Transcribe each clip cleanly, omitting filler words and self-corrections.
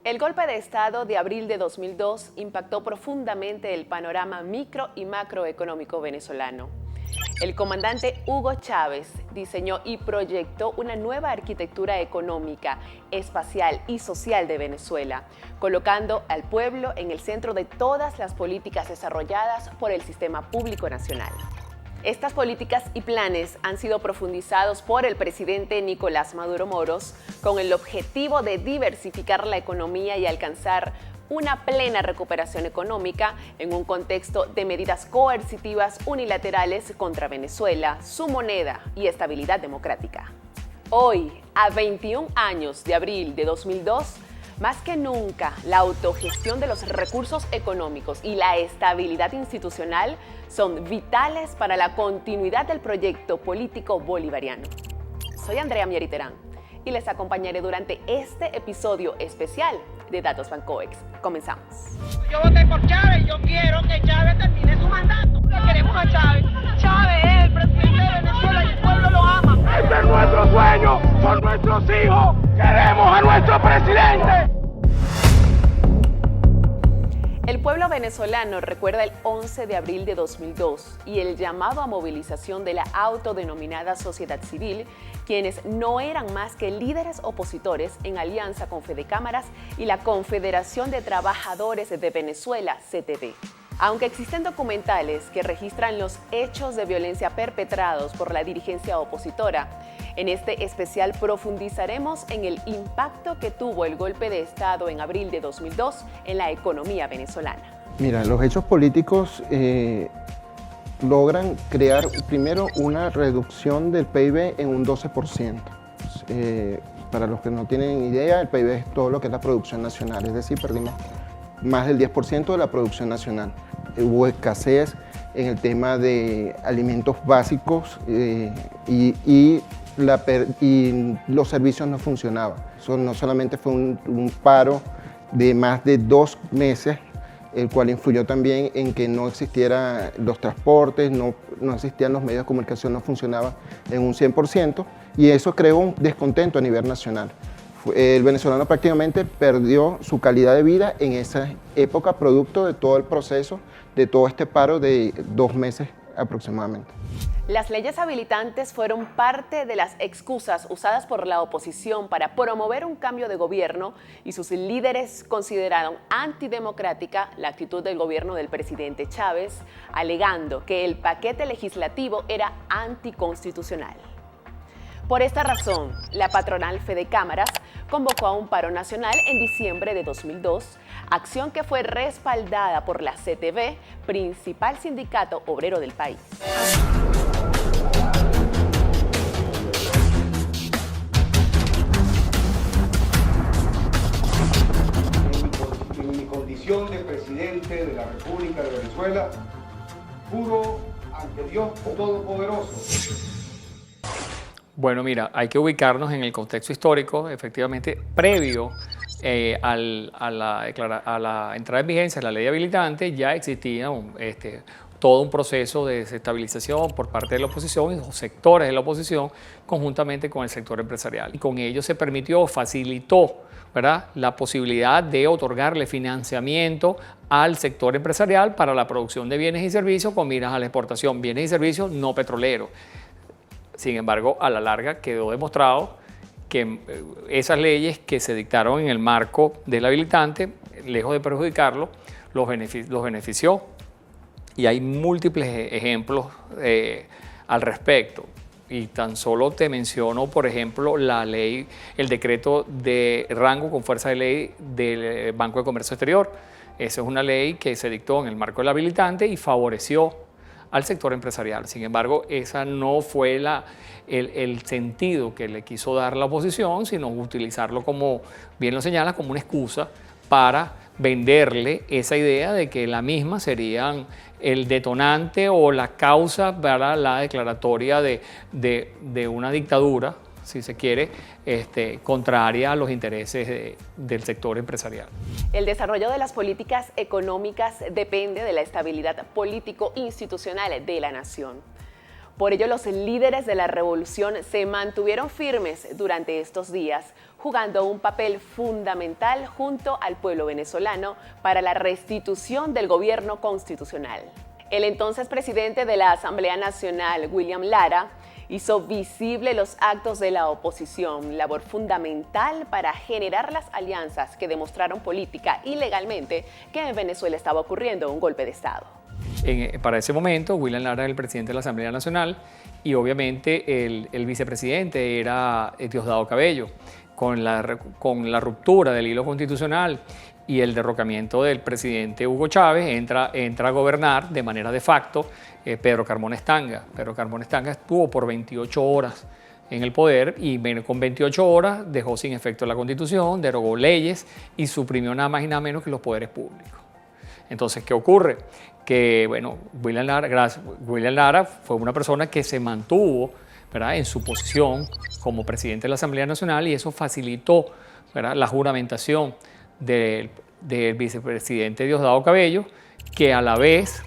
El golpe de Estado de abril de 2002 impactó profundamente el panorama micro y macroeconómico venezolano. El comandante Hugo Chávez diseñó y proyectó una nueva arquitectura económica, espacial y social de Venezuela, colocando al pueblo en el centro de todas las políticas desarrolladas por el Sistema Público Nacional. Estas políticas y planes han sido profundizados por el presidente Nicolás Maduro Moros con el objetivo de diversificar la economía y alcanzar una plena recuperación económica en un contexto de medidas coercitivas unilaterales contra Venezuela, su moneda y estabilidad democrática. Hoy, a 21 años de abril de 2002, más que nunca, la autogestión de los recursos económicos y la estabilidad institucional son vitales para la continuidad del proyecto político bolivariano. Soy Andrea Mieri Terán y les acompañaré durante este episodio especial de Datos Bancoex. Comenzamos. Yo voté por Chávez y yo quiero que Chávez termine su mandato. Le queremos a Chávez. Chávez es el presidente de Venezuela y el pueblo lo ama. Este es nuestro sueño, son nuestros hijos. Queremos a nuestro presidente. El pueblo venezolano recuerda el 11 de abril de 2002 y el llamado a movilización de la autodenominada sociedad civil, quienes no eran más que líderes opositores en alianza con Fedecámaras y la Confederación de Trabajadores de Venezuela, CTV. Aunque existen documentales que registran los hechos de violencia perpetrados por la dirigencia opositora, en este especial profundizaremos en el impacto que tuvo el golpe de Estado en abril de 2002 en la economía venezolana. Mira, los hechos políticos logran crear primero una reducción del PIB en un 12%. Para los que no tienen idea, el PIB es todo lo que es la producción nacional, es decir, perdimos más del 10% de la producción nacional. Hubo escasez en el tema de alimentos básicos y los servicios no funcionaban. Eso no solamente fue un paro de más de 2 meses, el cual influyó también en que no existieran los transportes, no existían los medios de comunicación, no funcionaban en un 100%, y eso creó un descontento a nivel nacional. El venezolano prácticamente perdió su calidad de vida en esa época, producto de todo el proceso, de todo este paro de 2 meses aproximadamente. Las leyes habilitantes fueron parte de las excusas usadas por la oposición para promover un cambio de gobierno y sus líderes consideraron antidemocrática la actitud del gobierno del presidente Chávez, alegando que el paquete legislativo era anticonstitucional. Por esta razón, la patronal Fedecámaras convocó a un paro nacional en diciembre de 2002, acción que fue respaldada por la CTV, principal sindicato obrero del país. En mi condición de presidente de la República de Venezuela, juro ante Dios Todopoderoso. Bueno, mira, hay que ubicarnos en el contexto histórico, efectivamente, previo a la entrada en vigencia de la ley habilitante, ya existía todo un proceso de desestabilización por parte de la oposición y los sectores de la oposición conjuntamente con el sector empresarial. Y con ello se permitió, facilitó, ¿verdad?, la posibilidad de otorgarle financiamiento al sector empresarial para la producción de bienes y servicios con miras a la exportación, bienes y servicios no petroleros. Sin embargo, a la larga quedó demostrado que esas leyes que se dictaron en el marco del habilitante, lejos de perjudicarlo, los benefició. Y hay múltiples ejemplos al respecto. Y tan solo te menciono, por ejemplo, la ley, el decreto de rango con fuerza de ley del Banco de Comercio Exterior. Esa es una ley que se dictó en el marco del habilitante y favoreció al sector empresarial. Sin embargo, esa no fue el sentido que le quiso dar la oposición, sino utilizarlo, como bien lo señala, como una excusa para venderle esa idea de que la misma serían el detonante o la causa para la declaratoria de una dictadura, si se quiere, contraria a los intereses del sector empresarial. El desarrollo de las políticas económicas depende de la estabilidad político-institucional de la nación. Por ello, los líderes de la revolución se mantuvieron firmes durante estos días, jugando un papel fundamental junto al pueblo venezolano para la restitución del gobierno constitucional. El entonces presidente de la Asamblea Nacional, William Lara, hizo visible los actos de la oposición, labor fundamental para generar las alianzas que demostraron política y legalmente que en Venezuela estaba ocurriendo un golpe de Estado. Para ese momento, William Lara era el presidente de la Asamblea Nacional y obviamente el vicepresidente era Diosdado Cabello. Con la ruptura del hilo constitucional y el derrocamiento del presidente Hugo Chávez, entra a gobernar de manera de facto Pedro Carmona Estanga. Pedro Carmona Estanga estuvo por 28 horas en el poder y con 28 horas dejó sin efecto la Constitución, derogó leyes y suprimió nada más y nada menos que los poderes públicos. Entonces, ¿qué ocurre? Que, bueno, William Lara fue una persona que se mantuvo, ¿verdad?, en su posición como presidente de la Asamblea Nacional y eso facilitó, ¿verdad?, la juramentación del vicepresidente Diosdado Cabello, que a la vez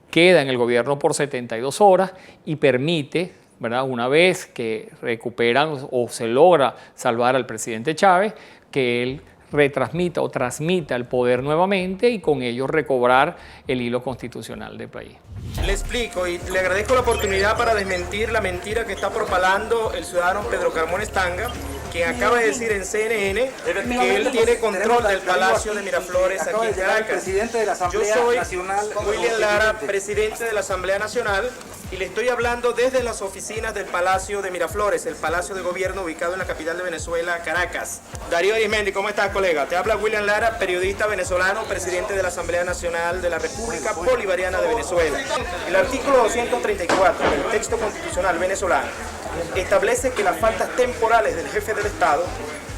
queda en el gobierno por 72 horas y permite, ¿verdad?, una vez que recuperan o se logra salvar al presidente Chávez, que él retransmita o transmita el poder nuevamente y con ello recobrar el hilo constitucional del país. Le explico y le agradezco la oportunidad para desmentir la mentira que está propalando el ciudadano Pedro Carmona Estanga, quien acaba de decir en CNN que él tiene control del Palacio de Miraflores aquí en Caracas. Yo soy William Lara, presidente de la Asamblea Nacional, y le estoy hablando desde las oficinas del Palacio de Miraflores, el Palacio de Gobierno ubicado en la capital de Venezuela, Caracas. Darío Arismendi, ¿cómo estás, colega? Te habla William Lara, periodista venezolano, presidente de la Asamblea Nacional de la República Bolivariana de Venezuela. El artículo 234 del texto constitucional venezolano establece que las faltas temporales del jefe del Estado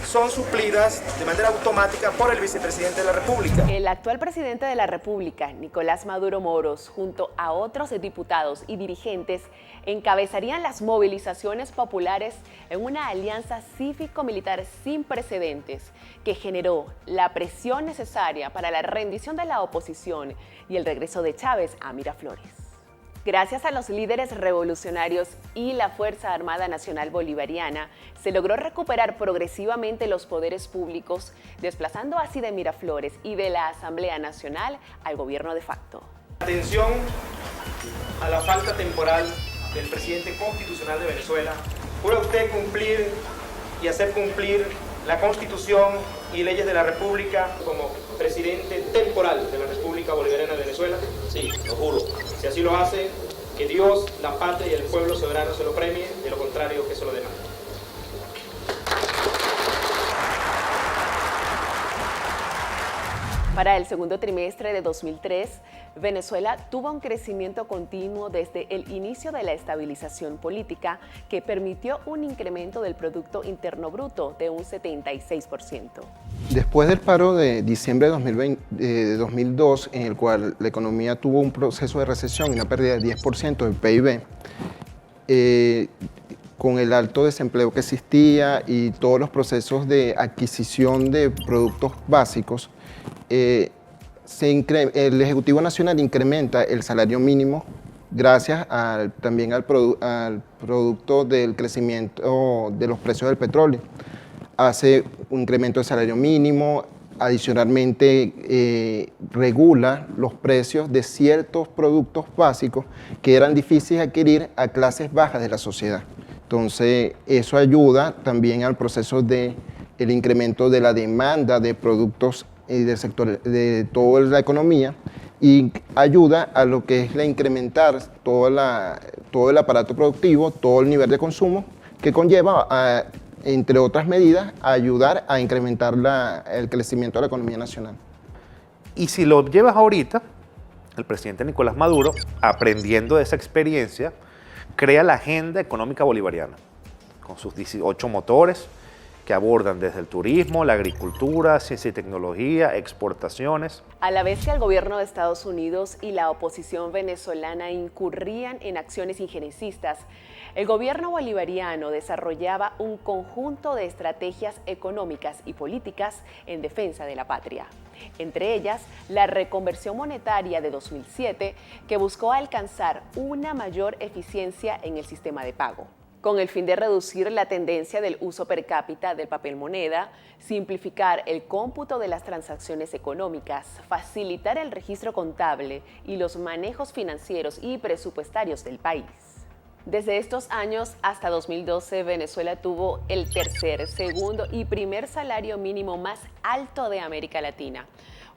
son suplidas de manera automática por el vicepresidente de la República. El actual presidente de la República, Nicolás Maduro Moros, junto a otros diputados y dirigentes, encabezarían las movilizaciones populares en una alianza cívico-militar sin precedentes que generó la presión necesaria para la rendición de la oposición y el regreso de Chávez a Miraflores. Gracias a los líderes revolucionarios y la Fuerza Armada Nacional Bolivariana, se logró recuperar progresivamente los poderes públicos, desplazando así de Miraflores y de la Asamblea Nacional al gobierno de facto. Atención a la falta temporal del presidente constitucional de Venezuela. ¿Jura usted cumplir y hacer cumplir la Constitución y leyes de la República como presidente temporal de la República Bolivariana de Venezuela? Sí, lo juro. Si así lo hace, que Dios, la patria y el pueblo soberano se lo premie, de lo contrario que se lo demande. Para el segundo trimestre de 2003, Venezuela tuvo un crecimiento continuo desde el inicio de la estabilización política que permitió un incremento del Producto Interno Bruto de un 76%. Después del paro de diciembre de 2002, en el cual la economía tuvo un proceso de recesión y una pérdida del 10% del PIB, con el alto desempleo que existía y todos los procesos de adquisición de productos básicos, el Ejecutivo Nacional incrementa el salario mínimo gracias también al producto del crecimiento de los precios del petróleo. Hace un incremento del salario mínimo, adicionalmente regula los precios de ciertos productos básicos que eran difíciles de adquirir a clases bajas de la sociedad. Entonces, eso ayuda también al proceso del incremento de la demanda de productos del sector de toda la economía y ayuda a lo que es incrementar todo el aparato productivo, todo el nivel de consumo que conlleva, entre otras medidas, a ayudar a incrementar el crecimiento de la economía nacional. Y si lo llevas ahorita, el presidente Nicolás Maduro, aprendiendo de esa experiencia, crea la Agenda Económica Bolivariana, con sus 18 motores, que abordan desde el turismo, la agricultura, ciencia y tecnología, exportaciones. A la vez que el gobierno de Estados Unidos y la oposición venezolana incurrían en acciones injerencistas, el gobierno bolivariano desarrollaba un conjunto de estrategias económicas y políticas en defensa de la patria. entre ellas la reconversión monetaria de 2007, que buscó alcanzar una mayor eficiencia en el sistema de pago, con el fin de reducir la tendencia del uso per cápita del papel moneda, simplificar el cómputo de las transacciones económicas, facilitar el registro contable y los manejos financieros y presupuestarios del país. Desde estos años hasta 2012, Venezuela tuvo el tercer, segundo y primer salario mínimo más alto de América Latina.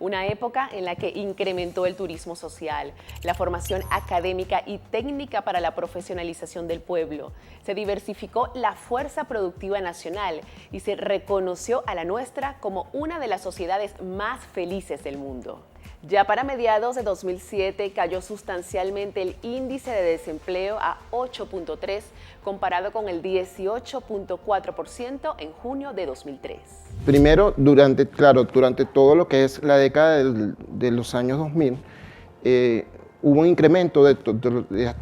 Una época en la que incrementó el turismo social, la formación académica y técnica para la profesionalización del pueblo. Se diversificó la fuerza productiva nacional y se reconoció a la nuestra como una de las sociedades más felices del mundo. Ya para mediados de 2007 cayó sustancialmente el índice de desempleo a 8.3, comparado con el 18.4% en junio de 2003. Primero, durante todo lo que es la década de los años 2000, hubo un incremento de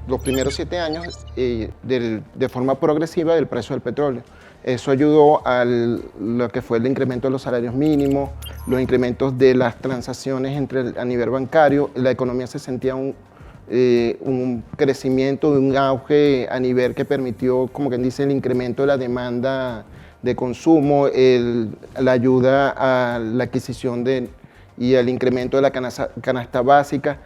los primeros 7 años de forma progresiva del precio del petróleo. Eso ayudó a lo que fue el incremento de los salarios mínimos, los incrementos de las transacciones a nivel bancario. La economía se sentía un crecimiento, un auge a nivel que permitió, como quien dice, el incremento de la demanda de consumo, la ayuda a la adquisición y al incremento de la canasta básica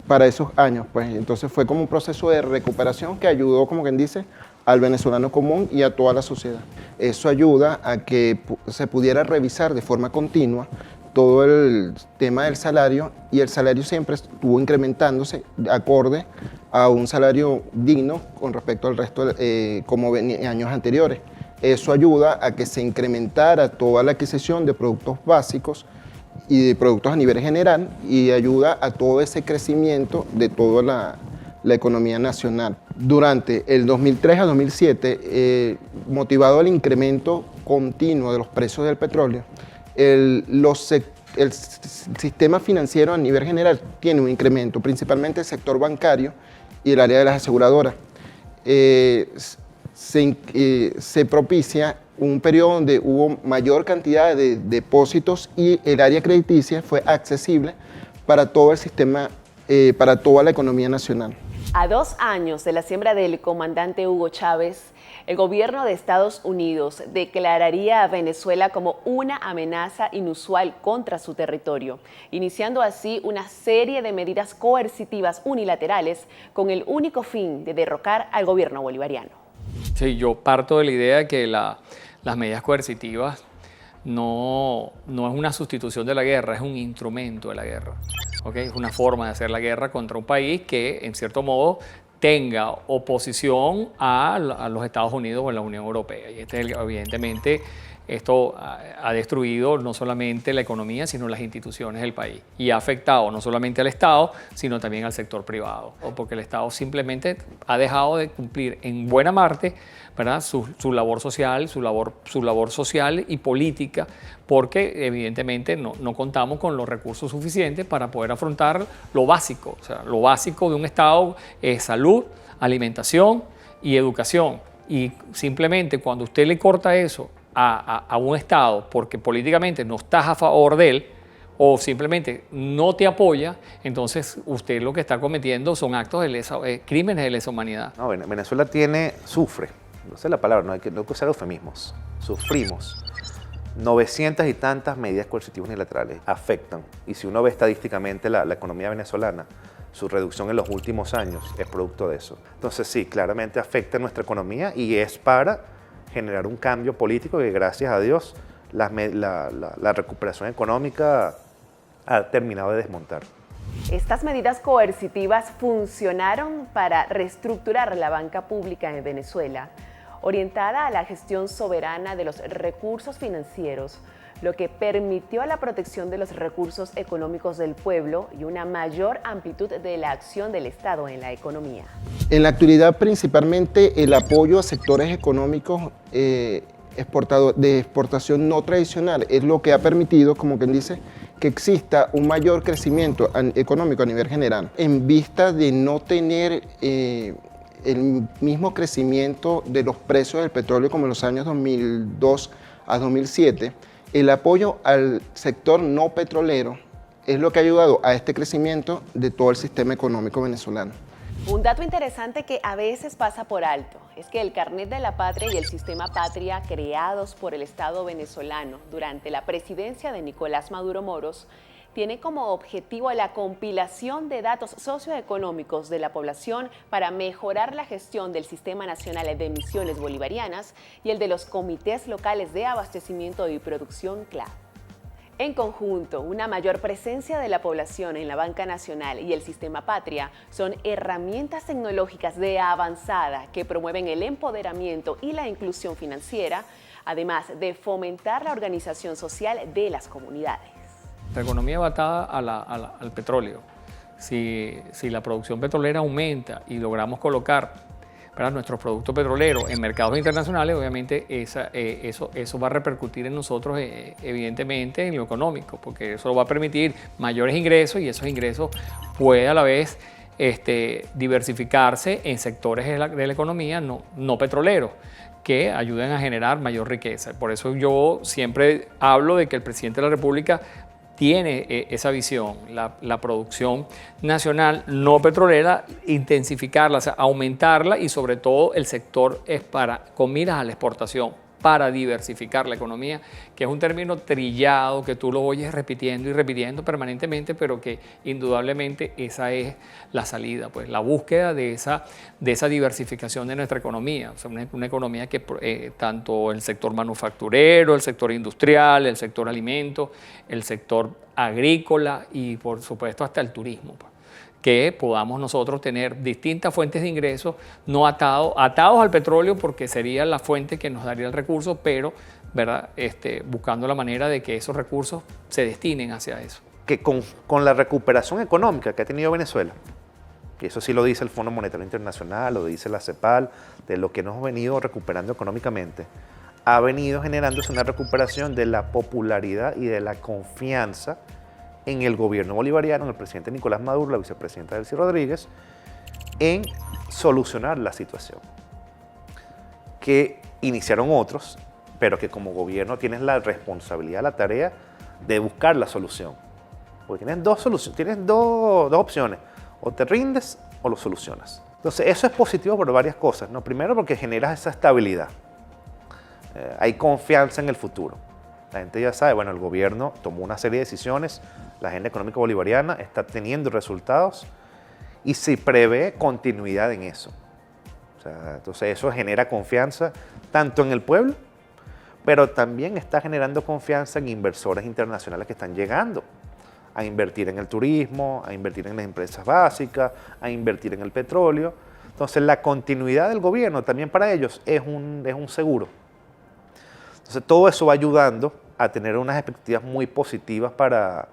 para esos años. Pues. Entonces fue como un proceso de recuperación que ayudó, como quien dice, al venezolano común y a toda la sociedad. Eso ayuda a que se pudiera revisar de forma continua todo el tema del salario, y el salario siempre estuvo incrementándose acorde a un salario digno con respecto al resto como en años anteriores. Eso ayuda a que se incrementara toda la adquisición de productos básicos y de productos a nivel general, y ayuda a todo ese crecimiento de toda la economía nacional. Durante el 2003 a 2007, motivado al incremento continuo de los precios del petróleo, el sistema financiero a nivel general tiene un incremento, principalmente el sector bancario y el área de las aseguradoras. Se propicia un periodo donde hubo mayor cantidad de depósitos y el área crediticia fue accesible para todo el sistema, para toda la economía nacional. A 2 años de la siembra del comandante Hugo Chávez, el gobierno de Estados Unidos declararía a Venezuela como una amenaza inusual contra su territorio, iniciando así una serie de medidas coercitivas unilaterales con el único fin de derrocar al gobierno bolivariano. Sí, yo parto de la idea de que las medidas coercitivas no es una sustitución de la guerra, es un instrumento de la guerra. ¿Okay? Es una forma de hacer la guerra contra un país que, en cierto modo, tenga oposición a los Estados Unidos o a la Unión Europea. Y evidentemente, esto ha destruido no solamente la economía, sino las instituciones del país. Y ha afectado no solamente al Estado, sino también al sector privado. Porque el Estado simplemente ha dejado de cumplir en buena parte, ¿verdad?, su labor social, su labor social y política, porque evidentemente no contamos con los recursos suficientes para poder afrontar lo básico. O sea, lo básico de un Estado es salud, alimentación y educación. Y simplemente cuando usted le corta eso a un Estado porque políticamente no estás a favor de él o simplemente no te apoya, entonces usted lo que está cometiendo son actos de crímenes de lesa humanidad. No, Venezuela sufre, no sé la palabra, no hay que usar eufemismos, sufrimos 900 y tantas medidas coercitivas unilaterales, afectan, y si uno ve estadísticamente la economía venezolana, su reducción en los últimos años es producto de eso. Entonces sí, claramente afecta nuestra economía y es para generar un cambio político que, gracias a Dios, la recuperación económica ha terminado de desmontar. Estas medidas coercitivas funcionaron para reestructurar la banca pública en Venezuela, orientada a la gestión soberana de los recursos financieros, lo que permitió la protección de los recursos económicos del pueblo y una mayor amplitud de la acción del Estado en la economía. En la actualidad, principalmente el apoyo a sectores económicos de exportación no tradicional es lo que ha permitido, como quien dice, que exista un mayor crecimiento económico a nivel general. En vista de no tener el mismo crecimiento de los precios del petróleo como en los años 2002 a 2007, el apoyo al sector no petrolero es lo que ha ayudado a este crecimiento de todo el sistema económico venezolano. Un dato interesante que a veces pasa por alto es que el Carnet de la Patria y el Sistema Patria creados por el Estado venezolano durante la presidencia de Nicolás Maduro Moros tiene como objetivo la compilación de datos socioeconómicos de la población para mejorar la gestión del Sistema Nacional de Emisiones Bolivarianas y el de los comités locales de abastecimiento y producción CLAB. En conjunto, una mayor presencia de la población en la banca nacional y el sistema Patria son herramientas tecnológicas de avanzada que promueven el empoderamiento y la inclusión financiera, además de fomentar la organización social de las comunidades. La economía va atada al petróleo. Si la producción petrolera aumenta y logramos colocar nuestros productos petroleros en mercados internacionales, obviamente eso va a repercutir en nosotros evidentemente en lo económico, porque eso va a permitir mayores ingresos y esos ingresos puede a la vez diversificarse en sectores de la economía no petroleros que ayuden a generar mayor riqueza. Por eso yo siempre hablo de que el presidente de la República tiene esa visión, la producción nacional no petrolera, intensificarla, o sea, aumentarla y sobre todo el sector es con miras a la exportación, para diversificar la economía, que es un término trillado que tú lo oyes repitiendo y repitiendo permanentemente, pero que indudablemente esa es la salida, pues la búsqueda de esa diversificación de nuestra economía, o sea, una economía que tanto el sector manufacturero, el sector industrial, el sector alimento, el sector agrícola y por supuesto hasta el turismo, pues, que podamos nosotros tener distintas fuentes de ingresos, no atados al petróleo porque sería la fuente que nos daría el recurso, pero ¿verdad? Buscando la manera de que esos recursos se destinen hacia eso. Que con la recuperación económica que ha tenido Venezuela, y eso sí lo dice el Fondo Monetario Internacional, lo dice la CEPAL, de lo que nos hemos venido recuperando económicamente, ha venido generándose una recuperación de la popularidad y de la confianza en el gobierno bolivariano, en el presidente Nicolás Maduro, la vicepresidenta Delcy Rodríguez, en solucionar la situación. Que iniciaron otros, pero que como gobierno tienes la responsabilidad, la tarea de buscar la solución. Porque tienes dos opciones, o te rindes o lo solucionas. Entonces eso es positivo por varias cosas, ¿no? Primero porque generas esa estabilidad, hay confianza en el futuro. La gente ya sabe, bueno, el gobierno tomó una serie de decisiones, la agenda económica bolivariana está teniendo resultados y se prevé continuidad en eso. O sea, entonces eso genera confianza tanto en el pueblo, pero también está generando confianza en inversores internacionales que están llegando a invertir en el turismo, a invertir en las empresas básicas, a invertir en el petróleo. Entonces la continuidad del gobierno también para ellos es un seguro. Entonces todo eso va ayudando a tener unas expectativas muy positivas para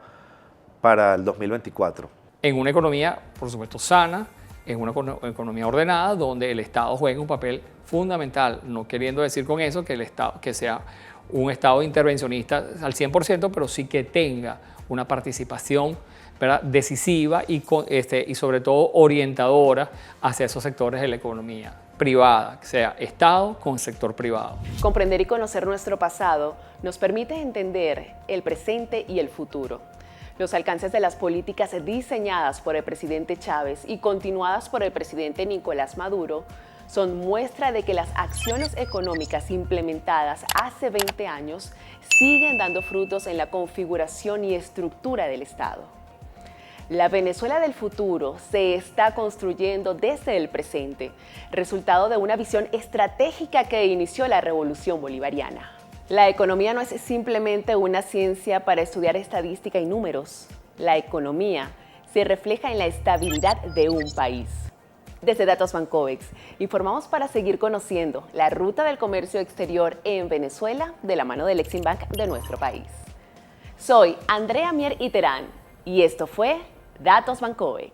el 2024. En una economía, por supuesto, sana, en una economía ordenada, donde el Estado juega un papel fundamental, no queriendo decir con eso que el Estado, que sea un Estado intervencionista al 100%, pero sí que tenga una participación, ¿verdad?, decisiva y sobre todo orientadora hacia esos sectores de la economía privada, que sea Estado con sector privado. Comprender y conocer nuestro pasado nos permite entender el presente y el futuro. Los alcances de las políticas diseñadas por el presidente Chávez y continuadas por el presidente Nicolás Maduro son muestra de que las acciones económicas implementadas hace 20 años siguen dando frutos en la configuración y estructura del Estado. La Venezuela del futuro se está construyendo desde el presente, resultado de una visión estratégica que inició la Revolución Bolivariana. La economía no es simplemente una ciencia para estudiar estadística y números. La economía se refleja en la estabilidad de un país. Desde Datos Bancovex, informamos para seguir conociendo la ruta del comercio exterior en Venezuela de la mano del Eximbank de nuestro país. Soy Andrea Mier Iterán y esto fue Datos Bancovex.